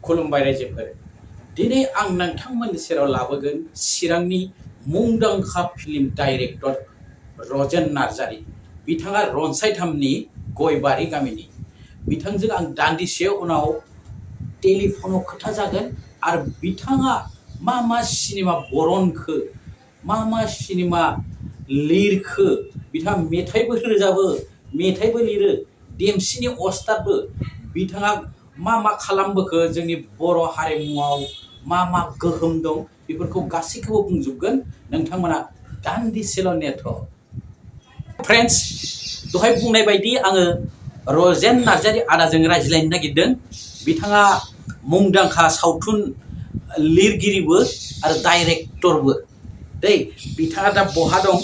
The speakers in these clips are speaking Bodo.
खुलुमबाय रायजोफोर दिनै आं नोंथांमोननि सेराव लाबोगोन चिरांनि मुंदांखा फिल्म डाइरेक्टर रजेन नार्जारी बिथाङा रनसायथामनि गयबारि गामिनि बिथांजों आं दान्दिसे उनाव टेलिफनाव खोथा जागोन आरो बिथाङा मा सिनेमा बरनखो मा सिनेमा लिरखो बिथाङा मेथाइबो रोजाबो मेथाइबो लिरो देमसिनि अस्तादबो बिथाङा मा खालामबोखो जोंनि बर' हारिमुआव मा गोहोम दं बेफोरखौ गासैखौबो बुंजोबगोन नोंथांमोना दान्दिसेल' नेथ' फ्रेन्ड्स दहाय बुंनाय बायदि आङो रजेन नार्जारी आदाजों रायज्लायनो नागिरदों बिथाङा मुंदांखा सावथुन लिरगिरिबो आरो डाइरेक्टरबो दै बिथाङा दा बहा दं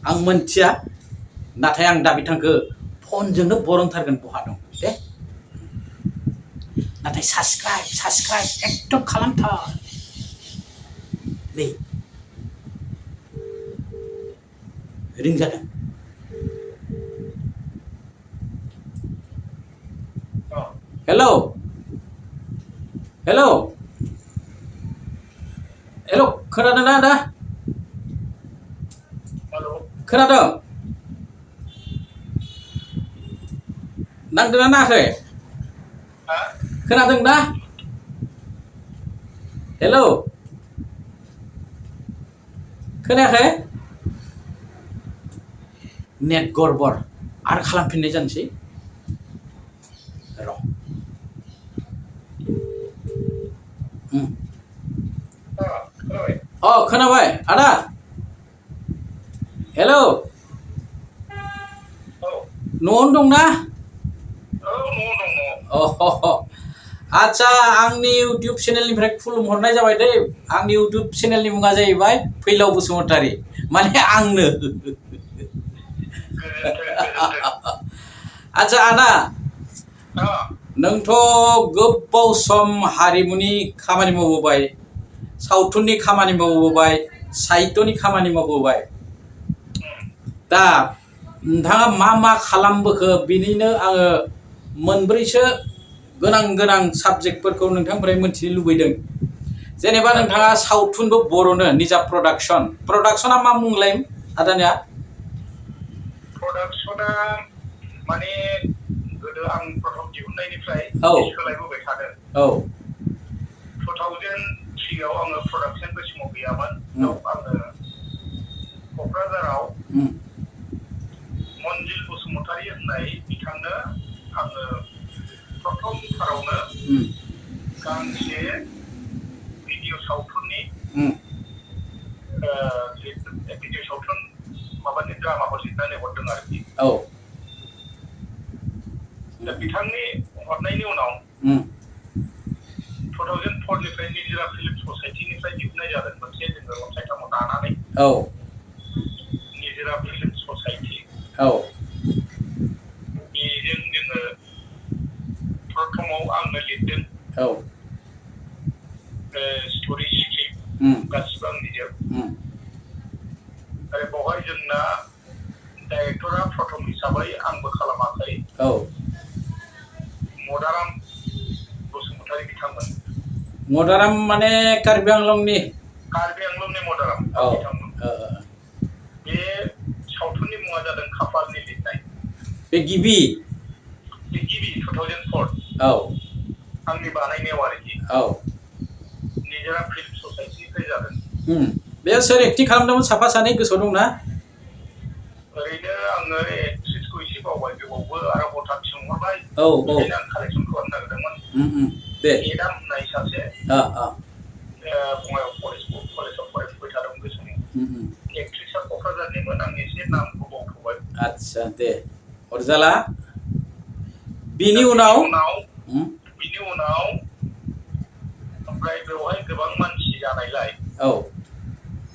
आं मोनथिया नाथाय आं दा बिथांखौ फनजोंनो बरनथारगोन बहा दं दे नाथाय साबस्क्राइब एकदम खालामथार नै रिं जादों हेलौ हेलौ हेलौ खोनादों ना आदा खोनादों नांदोंना नाङाखै खोनादों ना हेलौ खोनायाखै नेट गड़बड़ आरो खालामफिननाय जानोसै र' खोनाबाय आदा हेलौ न'आवनो दंना आच्छा आंनि इउटुब चेनेलनिफ्राय खुलुमहरनाय जाबाय दै आंनि इउटुब चेनेलनि मुङा जाहैबाय फैलाव बसुमतारी माने आंनो आच्छा आदा नोंथ' गोबाव सम हारिमुनि खामानि मावबोबाय सावथुननि खामानि मावबोबाय साहित्यनि खामानि मावबोबाय दा नोंथाङा मा खालामबोखो बिनिनो आङो मोनब्रैसो गोनां साबजेक्टफोरखौ नोंथांनिफ्राय मिथिनो लुबैदों जेनेबा नोंथाङा सावथुनबो बर'नो निजा प्रडाक्शना मा मुंलाय आदानिया प्रडाक्शना माने गोदो आं प्रथम दिहुननायनिफ्राय सोलायबोबाय थादों 2003 आव आङो प्रडाक्शनबो समाव गैयामोन आङो क'क्राझाराव मन्जिल बसुमतारी होननाय बिथांनो आङो प्रथमथारावनो गांसे भिडिअ सावथुननि भिडिअ सावथुन माबानि ड्रामाखौ लिरनानै हरदों आरोखि दा बिथांनि हरनायनि उनाव 2004 निफ्राय निजिरा फिल्म ससाइटिनिफ्राय दिहुननाय जादों मोनसे जोङो रनसायथामाव दानानै निजिरा फिल्म ससाइटि बेजों जोङो प्रथमाव आंनो लिरदों स्ट'रि स्क्रिप्ट गासिबो आं लिरदों आरो बेवहाय जोंना डाइरेक्टरा प्रथम हिसाबै आंबो खालामाखै मदाराम बसुमतारी बिथांमोन मदाराम माने कार्बि आंलंनि मदाराम बिथांमोन बे सावथुननि मुङा जादों खाफालनि लिरनाय बे गिबि 2004 आंनि बानायनायाव आरोखि निजिरा फिल्म ससाइटिनिफ्राय जादों बे सोर एक्टिं खालामदोंमोन साफा सानै गोसोआव दंना ओरैनो आङो एक्ट्रिसखौ एसे बावबाय गोबावबो आरो हठात सोंहरबाय आं कालेक्सन खालामनो नागिरदोंमोन दे एदाम होननाय सासे बङाइगाव कलेजाव फरायफुबाय थादोंमोन बे समाव एक्ट्रिसआ क'क्राझारनिमोन आं एसे नामखौ बावथ'बाय आच्छा दे अरजाला बिनि उनाव ओमफ्राय बेवहाय गोबां मानसि जानायलाय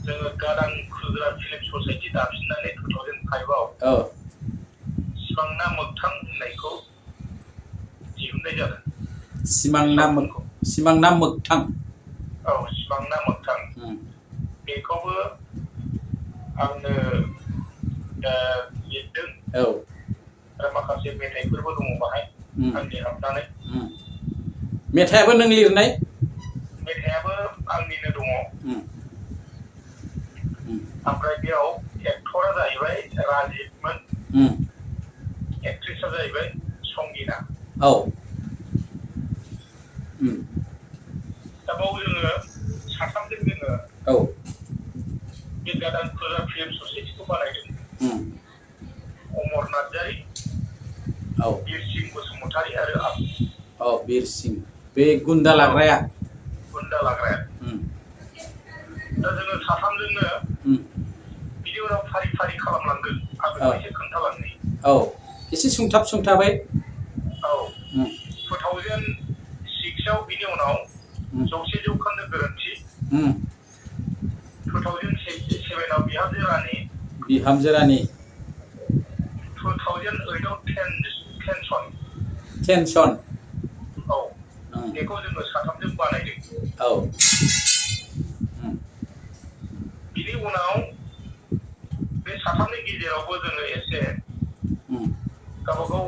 जोङो गादां खुदरा फिल्म ससाइटि दाफिननानै 2005 आव सिमांना मोगथां होननायखौ दिहुननाय जादों सिमांना मोगथां सिमांना मोगथां बेखौबो आंनो लिरदों आरो माखासे मेथाइफोरबो दङ बाहाय आंनि हाबनानै मेथाइयाबो नों लिरनाय? मेथाइयाबो आंनिनो दङ। ओमफ्राय बेयाव एक्टरा जाहैबाय राजिबमोन, एक्ट्रिसा जाहैबाय संगिना। औ। दा बाव जोङो साथामजों जोङो औ। बे गोदान फोजा फिल्म ससाइटिखौ बानायदों। अमर नार्जारि, औ। बिरसिं बसुमतारि आरो आं। औ बिरसिं, बे गुन्दा लाग्राया? गुन्दा लाग्राया। दा जोङो साथामजोंनो बिनि उनाव फारि फारि खालामलांगोन। आं बेखौ एसे खोन्थालांनि। औ एसे सुंथाबै। औ 2006 आव बिनि उनाव 100 जौखोन्दो गोरोन्थि। 2007 आव बिहामजो रानि। 2008 आव टेनसन। औ बेखौ जोङो साथामजों बानायदों। औ। बिनि उनाव बे साथामनि गेजेरावबो जोङो एसे गावबागाव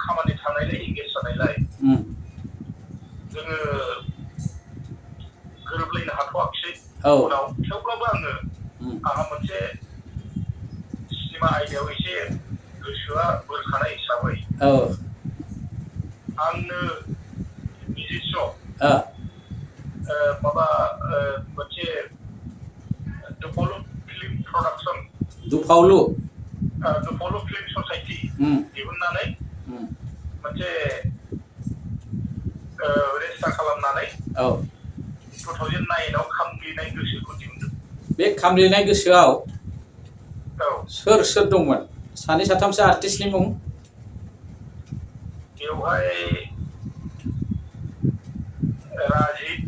खामानि थानायलाय इंगेज जानायलाय जोङो गोरोबलायनो हाथ'वाखिसै। उनाव थेवब्लाबो आंहा मोनसे सिनेमा आयदायाव एसे गोसोआ बोरखानाय हिसाबै आंनो निजिस्स मोनसे दुफावलु फिल्म प्रडाक्सन, दुफावलु फिल्म ससाइटि दिहुननानै मोनसे रेजिस्टार खालामनानै 2009 आव खामग्लिनाय गोसोखौ दिहुनदों। बे खामग्लिनाय गोसोआव सोर दंमोन? सानै साथामसो आर्टिस्टनि मुं? बेवहाय राजिब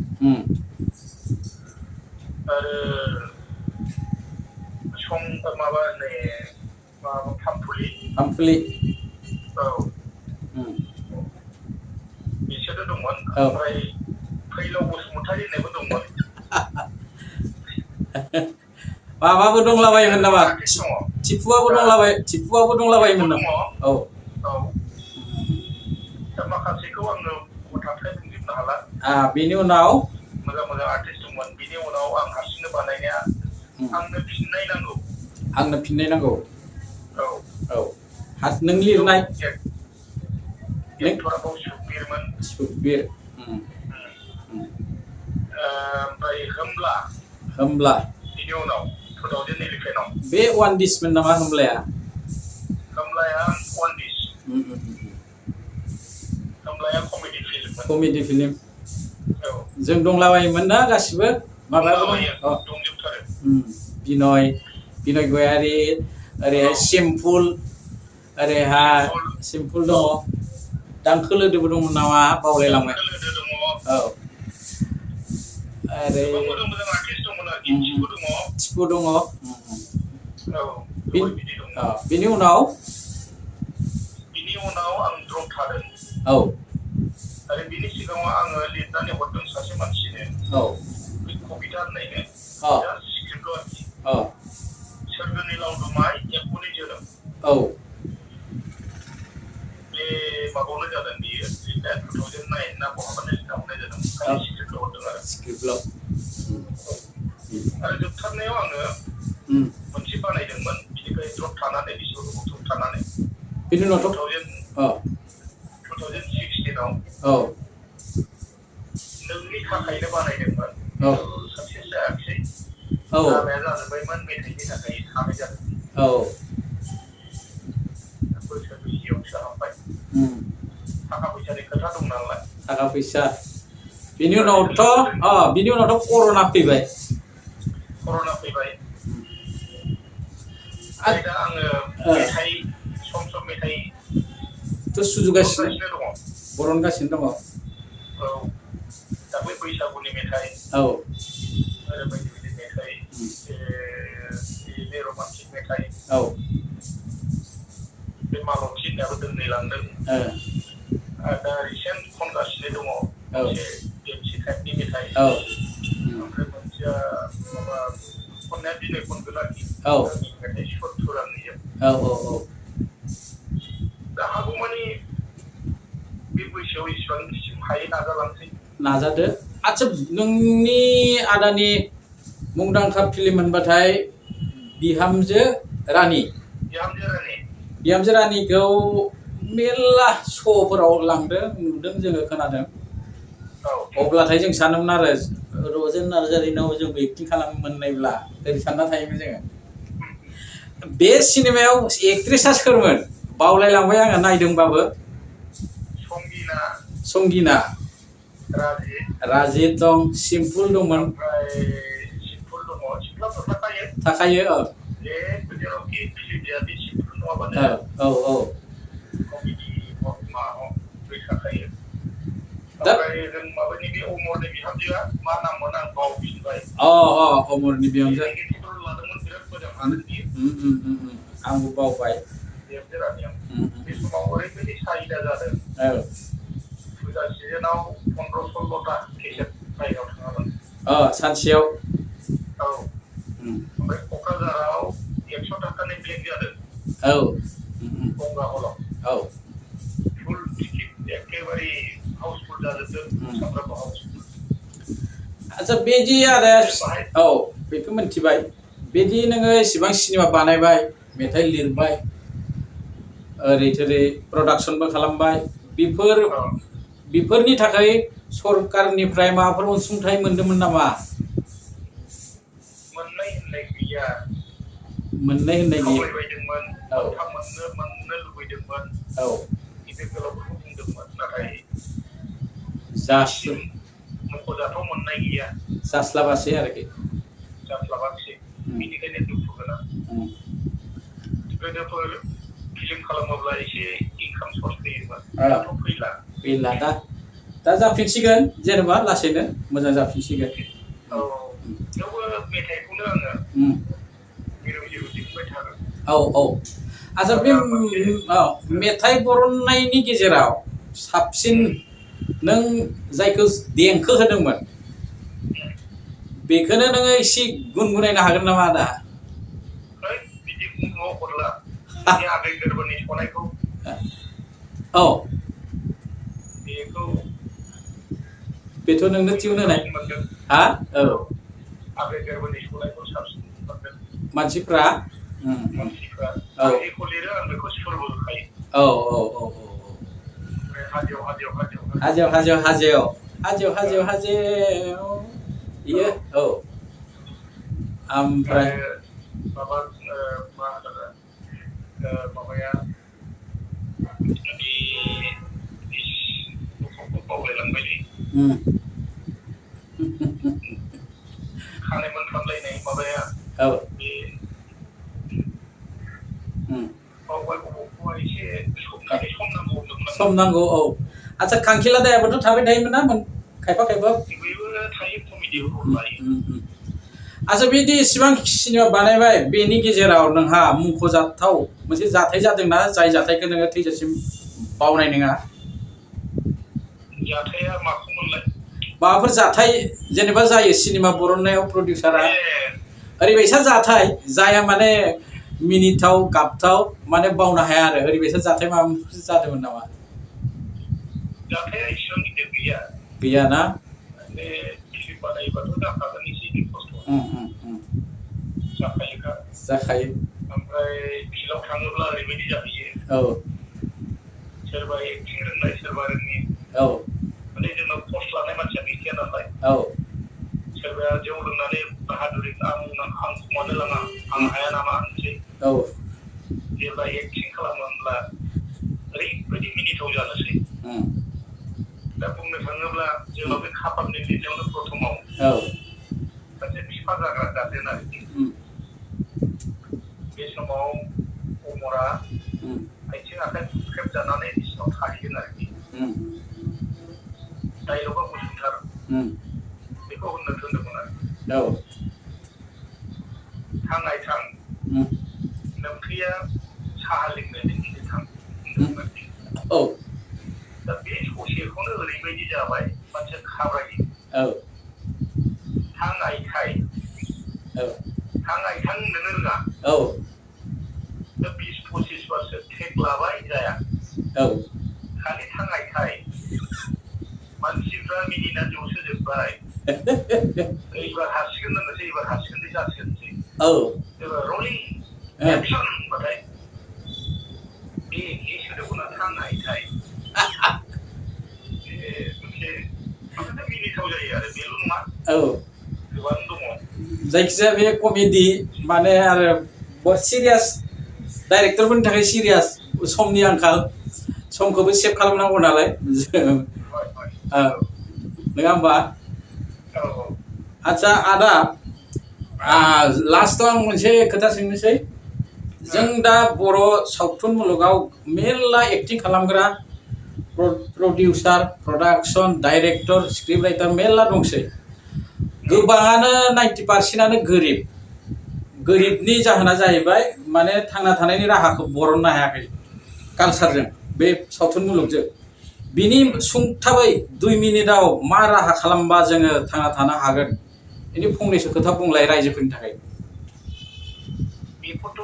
आरो थामफुलि। औ बिसोरो दंमोन। ओमफ्राय फैलाव बसुमतारि होननायबो दंमोन। माबाबो दंलाबायोमोन नामा? टिपुआबो दंलाबायोमोन नामा? औ। दा माखासेखौ आङो हथाथाय बुंजोबनो हाला। बेनि उनाव मोजां आर्टिस्ट दंमोन। बिनि उनाव आं हारसिंनो बानायनाया आंनो फिननाय नांगौ। औ। नों लिरनाय? एक्टरा बाव सुकबिरमोन। ओमफ्राय होमब्ला बिनि उनाव 2011 आव। बे वान डिसमोन नामा होमब्लाया? होमब्लाया वान डिस। होमब्लाया कमेडि फिल्म। औ। जों दंलाबायोमोन ना गासिबो? दंजोबथारो। बिनय गयारि, ओरैहाय सिम्पुल, ओरैहाय सिम्पुल दङ, दांखोलोदोबो दंमोन नामा बावलायलांबाय। औ। आरो मोजां आर्टिस्ट दंमोन आरोखि। टिपु दङ। औ बिनि उनाव आं द्रप थादों। औ। आरो बिनि सिगाङाव आङो लिरनानै हरदों सासे मानसिनो। बे कबिता होननायनो स्क्रिप्टल आरोखि। सोरगोनि लावदुमाय एम्फौनि जोनोम। बे माबायावनो जादों बियो। 2009 ना बहाबानो लिरना हरनाय जादों। स्क्रिप्टल हरदों आरो। आरो जोबथारनायाव आङो मोनसे बानायदोंमोन। बिनिफ्राय द्रप थानानै बिसिबां गोबाव द्रप थानानै बिनि उनावथ' 2016 आव नोंनि थाखायनो बानायदोंमोन। साक्सेस जायाखिसै। लामाया जाजोब्बायमोन। मेथाइनि थाखाय थानाय जादों। बोसोरनैसोआवसो हाबबाय। थाखा फैसानि खोथा दं नालाय। थाखा फैसा। बिनि उनावथ' कर'ना फैबाय। दा आङो मेथाइ सम मेथाइ सुजुगासिनो दङ। बरनगासिनो दङ। औ। दा बै बैसागुनि मेथाइ आरो बायदि मेथाइ, रमान्टिक मेथाइ, बे मालतीनियाबो दोंनै लांदों। दा रिसेन्ट खनगासिनो दङ मोनसे देमसि टाइपनि मेथाइ। ओमफ्राय मोनसेया खननाया दिनै खनगोन आरोखि। मेथाइ सुर आंनिजों। दा हागौमानि बे बैसोआव इसिबांसिम हायो नाजालांसै नाजादो आच्छा नोंनि आदानि मुंदांखा फिल्म होनबाथाय बिहामजो रानि बिहामजो रानिखौ मेरला श'फोराव लांदों नुदों जोङो खोनादों अब्लाथाय जों सानोमोन आरो रजेन नार्जारिनाव जोंबो एक्टिं खालामनो मोननायब्ला ओरै सानना थायोमोन जोङो बे सिनेमायाव एक्ट्रेसा सोरमोन बावलायलांबाय आङो नायदोंबाबो संगिना राजिब दं सिम्पुल दंमोन थाखायो औ अमरनि बिहामजो आंबो बावबाय बे समाव ओरैबायदि साहिदा जादों फुजा सिजोनाव 15-16टा केसेट बायनायाव थाङामोन सानसेयाव ओमफ्राय क'क्राझाराव 100 टाकानि ब्लेक जादों गंगा हलाव फुल टिकेट एखेबारे हाउसफुल जाजोबदों सामफ्रामबो हाउसफुल आच्छा बेदि आरो बेखौ मिन्थिबाय बेदि नोङो एसेबां सिनेमा बानायबाय मेथाइ लिरबाय ओरै थोरै प्रडाक्सनबो खालामबाय बेफोरनि थाखाय सरकारनिफ्राय माबाफोर अनसुंथाइ मोन्दोंमोन नामा मोननाय होननाय गैया मोननो लुबैदोंमोन गिदिर गोलावफोरखौ बुंदोंमोन नाथाय मख'जाथाव मोननाय गैया जास्लाबासै आरोखि बेनिखायनो दुखु गोनां गोदोफोर फिल्म खालामोब्ला एसे इनकाम सर्स फैयोमोन दाथ' फैला दा जाफिनसिगोन जेनेबा लासैनो मोजां जाफिनसिगोन थेवबो मेथाइखौनो आङो मिरौ दिहुनबाय थागोन आच्छा बे मेथाइ बरननायनि गेजेराव साबसिन नों जायखौ देंखो होदोंमोन बेखौनो नोङो एसे गुनगुनायनो हागोन नामा आदा बिदि बुंनो हरला आबै गोरबोनि सनायखौ बेथ' नोंनो टिउन होनाय आबै गोरबोनि सनायखौ साबसिन मोनदों मानसिफ्रा आं जेखौ लिरो आं बेखौ सुरबो होखायो हाजोआव इयो ओमफ्राय माबा मा होनो माबाया बावलायलांबायलै खानाय मोनफ्रामलायनाय माबाया बे बावबाय बबेखौबा एसे सम नांगौ आच्छा खांखिला दायाबोथ' थाबाय थायोमोन ना खायफा बेबो थायो कमेडियाव रल लायो आच्छा बिदि इसिबां सिनेमा बानायबाय बेनि गेजेराव नोंहा मुंख'जाथाव मोनसे जाथाय जादोंना जाय जाथायखौ नोङो थैजासिम बावनाय नङा जाथाया माखौमोनलाय माबाफोर जाथाय जेनेबा जायो सिनेमा बरननायाव प्रडिउसारा ओरैबायसा जाथाय जाया माने मिनिथाव गाबथाव माने बावनो हाया आरो ओरैबायसा जाथाय माबा मोनसे जादोंमोन नामा जाथाया इसेबां गिदिर गैया ना बे फिल्म बानायोबाथ' जाखागोन एसे खस्थ' जाखायो ओमफ्राय फिल्डआव थाङोब्ला ओरैबायदि जाहैयो सोरबा एक्टिं रोंनाय सोरबा रोङि माने जोंनाव कर्स लानाय मानसिया गैखाया नालाय सोरबाया जौ लोंनानै बाहादुरि आं खमानो लाङा आं हाया नामा होनसै जेब्ला एक्टिं खालामो होनब्ला ओरैबायदि मिनिथाव जानोसै दा बुंनो थाङोब्ला जोंनाव बे खाफालनि लिरनायावनो प्रथमाव सासे बिफा जाग्रा गारजेन आरोखि बे समाव अमरा आथिं आखाइ खेबजानानै बिसिनाव थाहैदों आरोखि डाइलगा गुसुंथार बेखौ होननो थिनदोंमोन आरो थां आइथां नोमखैया साहा लोंनो लिंनो थां दा बे ससेखौनो ओरैबायदि जाबाय मानसिया खाब्रायो थां आइथां होननो रोङा दा 20-25 बारसो टेक लाबाय जाया खालि थां आइथाय मानसिफ्रा मिनिना जौसोजोब्बाय एबार हासिगोन होननोसै एबार हासिगोन जासिगोनसै एबार रलिं एक्सन होनबाथाय बे सोदोबखौनो थांनायथाय मोनसे माखासे मिनिथाव जायो आरो बेल' नङा गोबां दङ जायखिजाया बे कमेडि माने आरो बहुत सिरियास डाइरेक्टरफोरनि थाखाय सिरियास समनि आंखाल समखौबो सेभ खालामनांगौ नालाय नङा होमबा आच्छा आदा लास्टआव आं मोनसे खोथा सोंनोसै जों दा बर' सावथुन मुलुगाव मेरला एक्टिं खालामग्रा producer production director script writer मेरला दंसै गोबाङानो 90% गोरिबनि जाहोना जाहैबाय माने थांना थानायनि राहाखौ बरननो हायाखै कालसारजों बे सावथुन मुलुगजों बिनि सुंथाबै 2 मिनिटाव मा राहा खालामबा जोङो थांना थानो हागोन बेनि फंनैसो खोथा बुंलाय रायजोफोरनि थाखाय बेखौथ'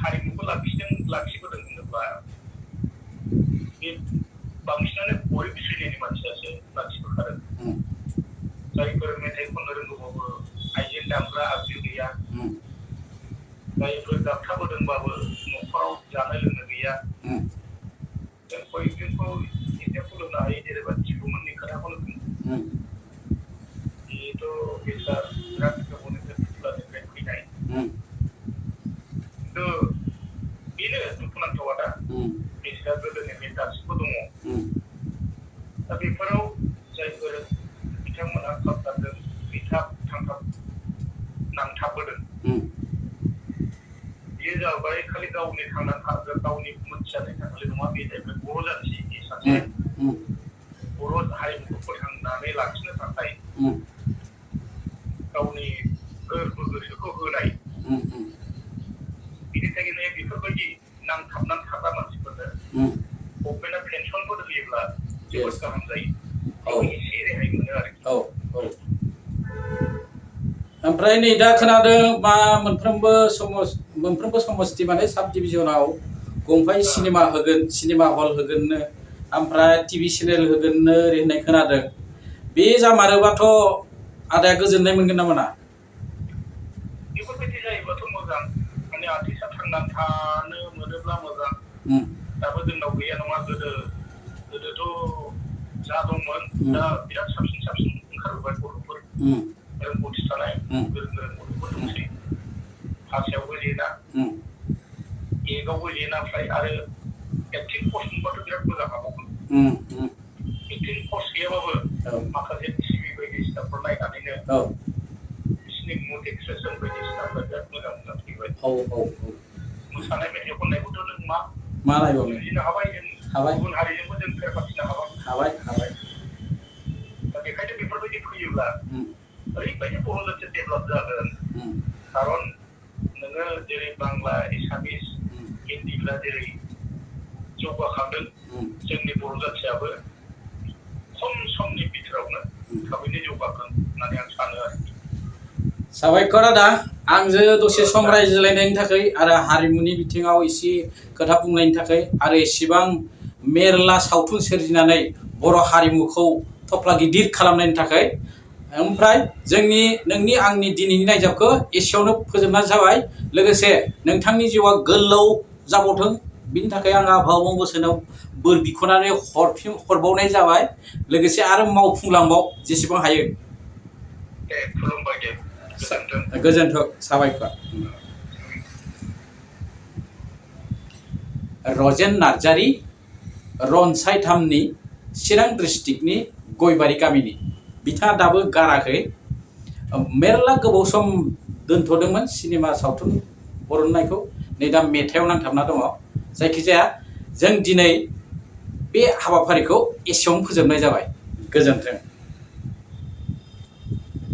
हारिमुखौ लाखिबोदों होनोब्ला बे बांसिनानो बयबो सिनायनाय मानसियासो लाखिबोखादों जायफोर मेथाइ खननो रोंगौबाबो आइजें दामग्रा आगजु गैया जायफोर दामखाबोदोंबाबो न'खराव जानो लोंनो गैया जों बयजोंखौ एगजामपोल होनो हायो जेनेबा टिपुमोननि खोथाखौनो बुं बेथ' बेसाद बिराद गोबावनिफ्राय फुथुलानिफ्राय फैनाय खिन्थु बेनो दुखुनांथावा दा बेसाद गोदोनिफ्राय दासिमबो दङ दा बेफोराव जायफोर बिथांमोनहा कालसारजों नांथाबबोदों बेयो जाबाय खालि गावनि थांनानै थागोन गावनि मोनथिजानाय थाखायल नङा बे जाहैबाय बर' जाथिनि सासे बर' हारिमुखौ फोथांनानै लाखिनो थाखाय गावनि गोसोखौ होनाय बिनि थाखायनो बेफोरबायदि नांथाबनानै थाग्रा मानसिफोरनो गभर्नमेन्टआ पेन्सनफोर होयोब्ला जोबोद गाहाम जायो एसे रेहाय मोनो आरोखि ओमफ्राय नै दा खोनादों मा मोनफ्रोमबो समस्ति माने साब डिभिजनाव गंफाय सिनेमा हल होगोननो ओमफ्राय टिभि चेनेल होगोननो होननाय खोनादों बे जामारोबाथ' आदाया गोजोननाय मोनगोन ना मोना बेफोरबायदि जायोबाथ' मोजां माने आर्टिस्टआ थांनानै थानो मोनोब्ला मोजां दाबो जोंनाव गैया नङा गोदोथ' जा दंमोन दा बिराद साबसिन ओंखारबोबाय गथ'फोर रोंगौथि थानाय गोरों गथ'फोर दंसै भाषायावबो जेना एकआवबो जेना फ्राय आरो एक्टिं कर्स मोनबाथ' बिराद मोजां हाबावगोन एक्टिं कर्स गैयाबाबो माखासे टिभि बायदिसिनाफोर नायनानैनो बिसिनि मुड एक्सप्रेसन बायदिसिनाफोरा बिराद मोजां फैबाय मोसानाय मेथाइ खननायखौथ' नों मा नायबावनो हाबाय जों गुबुन हारिजोंबो जों फेर फाथिनो हाबाय दा बेखायनो बेफोरबायदि फैयोब्ला ओरैबायदि बर' जाथिया डेभेलप जागोन खारन नोङो जेरै बांला एसामिस हिन्दीफ्रा जेरै जौगाखांदों जोंनि बर' जाथियाबो खम समनि बिथोरावनो थाबैनो जौगागोन होननानै आं सानो आरोखि साबायखर आदा आंजों दसे सम रायज्लायनायनि थाखाय आरो हारिमुनि बिथिङाव एसे खोथा बुंनायनि थाखाय आरो एसेबां मेरला सावथुन सोरजिनानै बर' हारिमुखौ थफ्ला गिदिर खालामनायनि थाखाय ओमफ्राय नोंनि आंनि दिनैनि नायजाबखौ एसेयावनो फोजोबनाय जाबाय लोगोसे नोंथांनि जिउआ गोलाव जाबावथों बिनि थाखाय आं आफा गसाइनाव बोर बिख'नानै हरबावनाय जाबाय लोगोसे आरो मावफुंलांबाव जेसेबां हायो दे खुलुमबाय दे गोजोन्थों साबायखर रजेन नार्जारी रनसायथामनि चिरां डिस्ट्रिक्टनि गयबारि गामिनि बिथाङा दाबो गाराखै मेरला गोबाव सम दोनथ'दोंमोन सिनेमा सावथुन बरननायखौ नै दा मेथाइआव नांथाबना दङ जायखिजाया जों दिनै बे हाबाफारिखौ एसेयावनो फोजोबनाय जाबाय गोजोन्थों